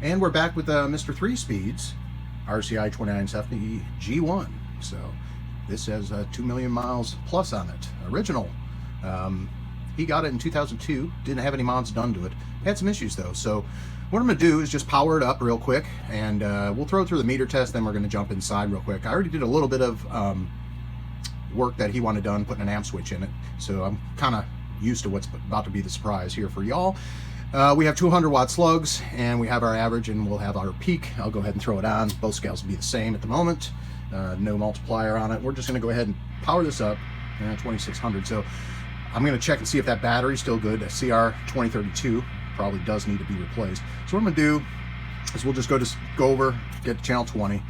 And we're back with Mr. 3-Speed's RCI-2970 G1. So this has 2 million miles plus on it. Original. He got it in 2002. Didn't have any mods done to it. Had some issues though. So what I'm going to do is just power it up real quick, and we'll throw it through the meter test, then we're going to jump inside real quick. I already did a little bit of work that he wanted done, putting an amp switch in it. So I'm kind of used to what's about to be the surprise here for y'all. We have 200 watt slugs, and we have our average, and we'll have our peak. I'll go ahead and throw it on. Both scales will be the same at the moment. No multiplier on it. We're just going to go ahead and power this up. 2600. So I'm going to check and see if that battery's still good. A CR2032 probably does need to be replaced. So what I'm going to do is we'll just go over, get to channel 20,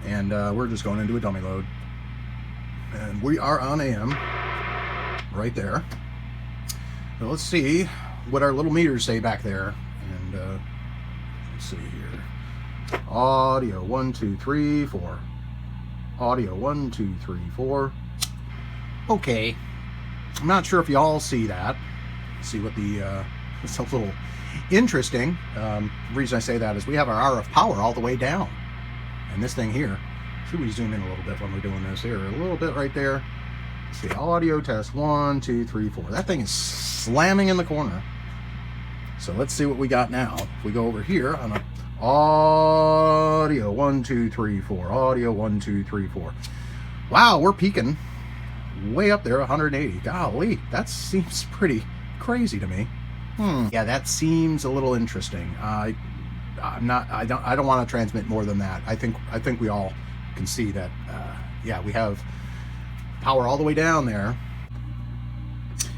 and we're just going into a dummy load. And we are on AM right there. So let's see what our little meters say back there. And let's see here. Audio 1 2 3 4. Audio 1 2 3 4. Okay. I'm not sure if y'all see that. See what the it's a little interesting. The reason I say that is we have our RF power all the way down, and this thing here. Should we zoom in a little bit when we're doing this here? A little bit right there. Let's see, audio test 1 2 3 4. That thing is slamming in the corner. So let's see what we got now. If we go over here on a audio 1 2 3 4. Audio 1 2 3 4. Wow, we're peaking way up there, 180. Golly, that seems pretty crazy to me. Yeah, that seems a little interesting. I don't want to transmit more than that. I think we all can see that. Yeah, we have power all the way down there,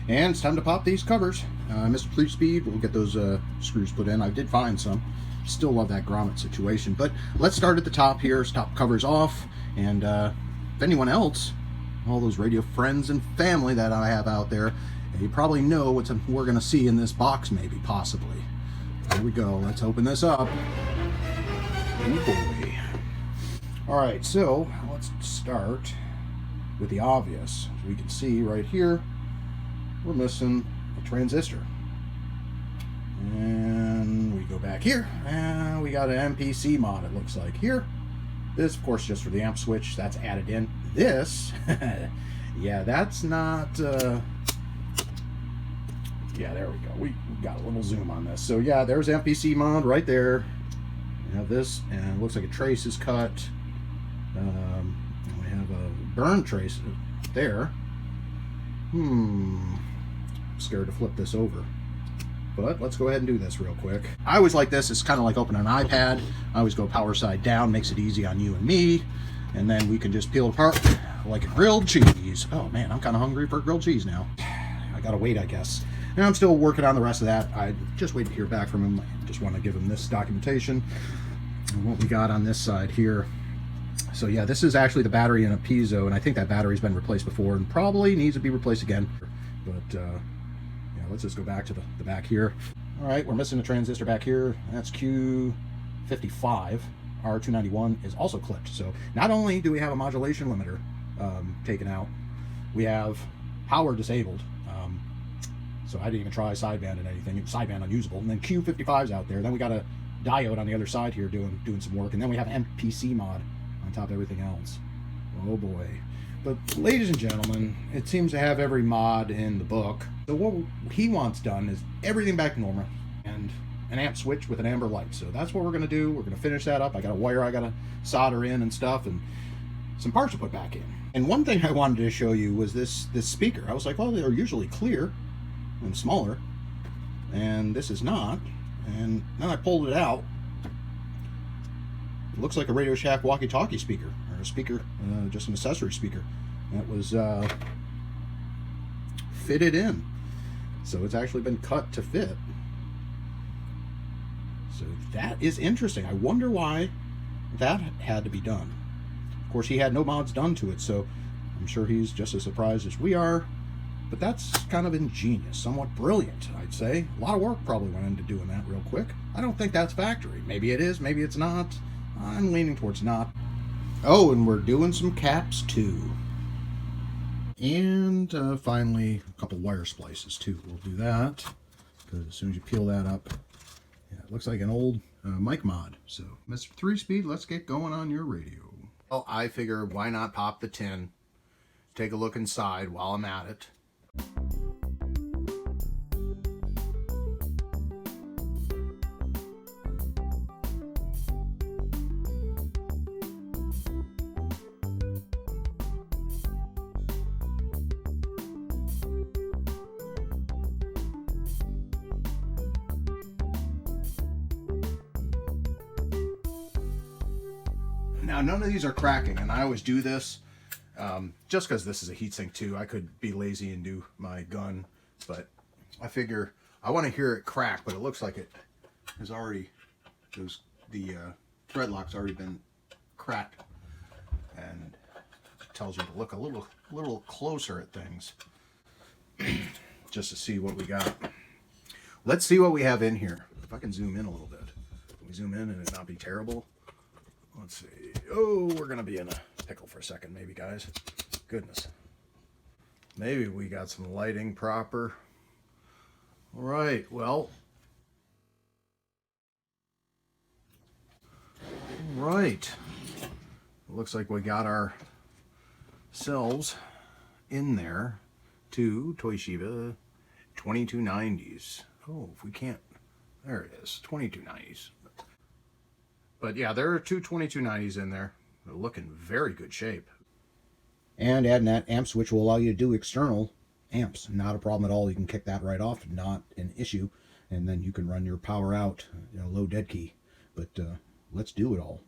and it's time to pop these covers. Mr. 3-Speed, we'll get those screws put in. I did find some. Still love that grommet situation, but let's start at the top here. Top covers off, and if anyone else, all those radio friends and family that I have out there, you probably know what we're going to see in this box, maybe, possibly. Here we go. Let's open this up. Oh boy. All right, so let's start with the obvious. As we can see right here, we're missing a transistor. And we go back here, and we got an MPC mod, it looks like here. This, of course, just for the amp switch. That's added in. This, yeah, that's not... yeah, there we go. We got a little zoom on this. So yeah, there's MPC mod right there. We have this, and it looks like a trace is cut. We have a burn trace there. I'm scared to flip this over, but let's go ahead and do this real quick. I always like this. It's kind of like opening an iPad. I always go power side down, makes it easy on you and me, and then we can just peel it apart like a grilled cheese. Oh man, I'm kind of hungry for grilled cheese now. I gotta wait, I guess. And I'm still working on the rest of that. I just wait to hear back from him. I just want to give him this documentation and what we got on this side here. So yeah, this is actually the battery in a piezo, and I think that battery's been replaced before and probably needs to be replaced again. But yeah, let's just go back to the back here. All right, we're missing a transistor back here. That's Q55. R291 is also clipped. So not only do we have a modulation limiter taken out, we have power disabled. So I didn't even try sideband and anything. Sideband unusable. And then Q55's out there. Then we got a diode on the other side here doing some work. And then we have MPC mod on top of everything else. Oh boy. But ladies and gentlemen, it seems to have every mod in the book. So what he wants done is everything back to normal and an amp switch with an amber light. So that's what we're going to do. We're going to finish that up. I got a wire I got to solder in and stuff, and some parts to put back in. And one thing I wanted to show you was this speaker. I was like, well, they're usually clear and smaller, and this is not. And then I pulled it out. It looks like a Radio Shack walkie-talkie speaker, or a speaker, just an accessory speaker that was fitted in. So it's actually been cut to fit. So that is interesting. I wonder why that had to be done. Of course, he had no mods done to it, so I'm sure he's just as surprised as we are. But that's kind of ingenious, somewhat brilliant, I'd say. A lot of work probably went into doing that real quick. I don't think that's factory. Maybe it is, maybe it's not. I'm leaning towards not. Oh, and we're doing some caps too. And finally, a couple wire splices too. We'll do that, because as soon as you peel that up, Yeah, it looks like an old mic mod. So, Mr. 3-Speed, let's get going on your radio. Well, I figure why not pop the tin, take a look inside while I'm at it. Now, none of these are cracking, and I always do this just because this is a heatsink too. I could be lazy and do my gun, but I figure I want to hear it crack, but it looks like it has already, the thread lock's already been cracked, and it tells you to look a little closer at things just to see what we got. Let's see what we have in here. If I can zoom in a little bit. Can we zoom in and it not be terrible? Let's see. Oh, we're going to be in a pickle for a second, maybe, guys. Goodness. Maybe we got some lighting proper. All right, well. All right. It looks like we got ourselves in there. Two Toshiba 2290s. Oh, if we can't. There it is. 2290s. But yeah, there are two 2290s in there. They're looking very good shape. And adding that amp switch will allow you to do external amps. Not a problem at all. You can kick that right off, not an issue. And then you can run your power out, low dead key. But let's do it all.